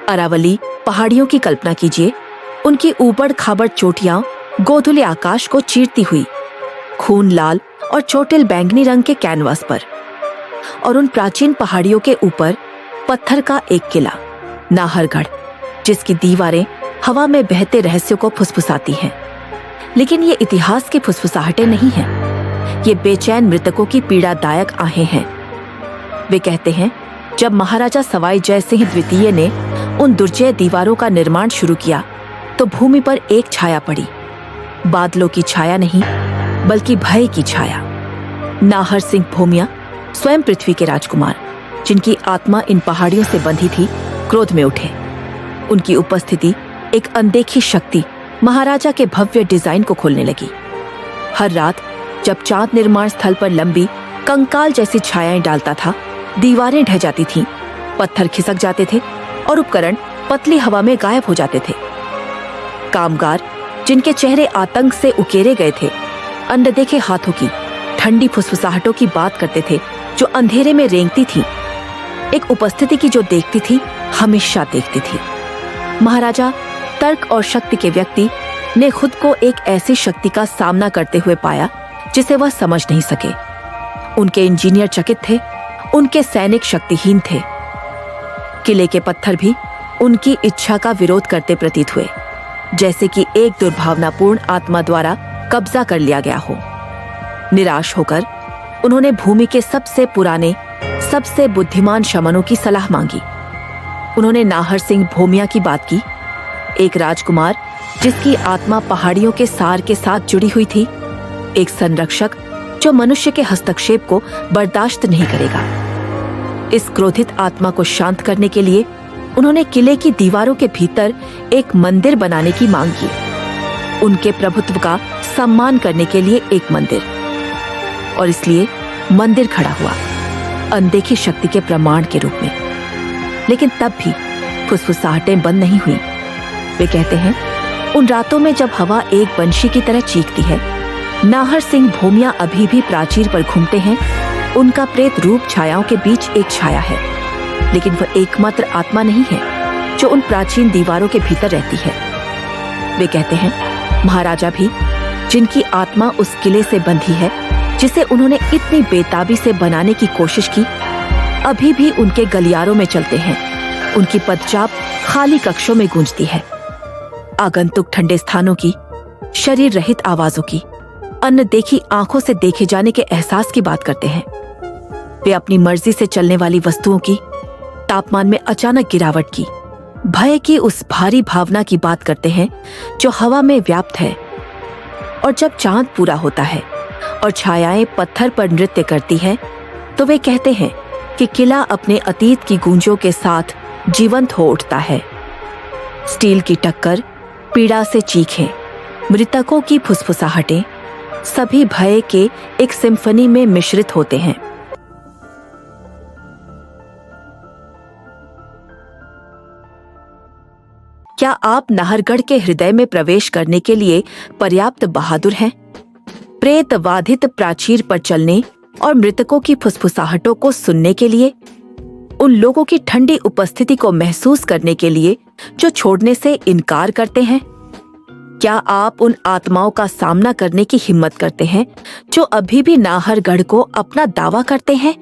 अरावली पहाड़ियों की कल्पना कीजिए। उनकी ऊबड़ खाबड़ चोटियां गोधुले आकाश को चीरती हुई, खून लाल और चोटिल बैंगनी रंग के कैनवास पर। और उन प्राचीन पहाड़ियों के ऊपर पत्थर का एक किला, नाहरगढ़, जिसकी दीवारें हवा में बहते रहस्यों को फुसफुसाती हैं। लेकिन ये इतिहास की फुसफुसाहटें नहीं हैं, ये बेचैन मृतकों की पीड़ादायक आहें हैं। वे कहते हैं, जब महाराजा सवाई जय सिंह द्वितीय ने उन दुर्जय दीवारों का निर्माण शुरू किया तो भूमि पर एक छाया पड़ी, बादलों की छाया नहीं बल्कि भय की छाया। नाहर सिंह भूमिया स्वयं पृथ्वी के राजकुमार, जिनकी आत्मा इन पहाड़ियों से बंधी थी, क्रोध में उठे। उनकी उपस्थिति एक अनदेखी शक्ति महाराजा के भव्य डिजाइन को खोलने लगी। हर रात जब चांद निर्माण स्थल पर लंबी कंकाल जैसी छायाएं डालता था, दीवारें ढह जाती थीं, पत्थर खिसक जाते थे और उपकरण पतली हवा में गायब हो जाते थे। कामगार, जिनके चेहरे आतंक से उकेरे गए थे, अनदेखे हाथों की ठंडी फुसफुसाहटों की बात करते थे जो अंधेरे में रेंगती थी। एक उपस्थिति की जो देखती थी, हमेशा देखती थी। महाराजा तर्क और शक्ति के व्यक्ति ने खुद को एक ऐसी शक्ति का सामना करते हुए पाया जिसे वह समझ नहीं सके। उनके इंजीनियर चकित थे, उनके सैनिक शक्तिहीन थे। किले के पत्थर भी उनकी इच्छा का विरोध करते प्रतीत हुए, जैसे कि एक दुर्भावनापूर्ण आत्मा द्वारा कब्जा कर लिया गया हो। निराश होकर उन्होंने भूमि के सबसे पुराने, सबसे बुद्धिमान शमनों की सलाह मांगी। उन्होंने नाहर सिंह भूमिया की बात की, एक राजकुमार जिसकी आत्मा पहाड़ियों के सार के साथ जुड़ी हुई थी, एक संरक्षक जो मनुष्य के हस्तक्षेप को बर्दाश्त नहीं करेगा। इस क्रोधित आत्मा को शांत करने के लिए उन्होंने किले की दीवारों के भीतर एक मंदिर बनाने की मांग की, उनके प्रभुत्व का सम्मान करने के लिए एक मंदिर। और इसलिए मंदिर खड़ा हुआ, अनदेखी शक्ति के प्रमाण के रूप में। लेकिन तब भी फुसफुसाहटें बंद नहीं हुई। वे कहते हैं, उन रातों में जब हवा एक बंशी की तरह चीखती है, नाहर सिंह भूमिया अभी भी प्राचीर पर घूमते हैं। उनका प्रेत रूप छायाओं के बीच एक छाया है, लेकिन वह एकमात्र आत्मा नहीं है जो उन प्राचीन दीवारों के भीतर रहती है। वे कहते हैं, महाराजा भी, जिनकी आत्मा उस किले से बंधी है, जिसे उन्होंने इतनी बेताबी से बनाने की कोशिश की, अभी भी उनके गलियारों में चलते हैं। उनकी पदचाप खाली कक्षों में गूंजती है। आगंतुक ठंडे स्थानों की, शरीर रहित आवाजों की, अनदेखी आंखों से देखे जाने के एहसास की बात करते हैं। वे अपनी मर्जी से चलने वाली वस्तुओं की, तापमान में अचानक गिरावट की, भय की उस भारी भावना की बात करते हैं जो हवा में व्याप्त है। और जब चांद पूरा होता है और छायाएं पत्थर पर नृत्य करती है, तो वे कहते हैं कि किला अपने अतीत की गूंजों के साथ जीवंत हो उठता है। स्टील की टक्कर, पीड़ा से चीखें, मृतकों की फुसफुसाहटें, सभी भय के एक सिम्फनी में मिश्रित होते हैं। क्या आप नाहरगढ़ के हृदय में प्रवेश करने के लिए पर्याप्त बहादुर हैं? प्रेत बाधित प्राचीर पर चलने और मृतकों की फुसफुसाहटों को सुनने के लिए, उन लोगों की ठंडी उपस्थिति को महसूस करने के लिए जो छोड़ने से इनकार करते हैं? क्या आप उन आत्माओं का सामना करने की हिम्मत करते हैं जो अभी भी नाहरगढ़ को अपना दावा करते हैं,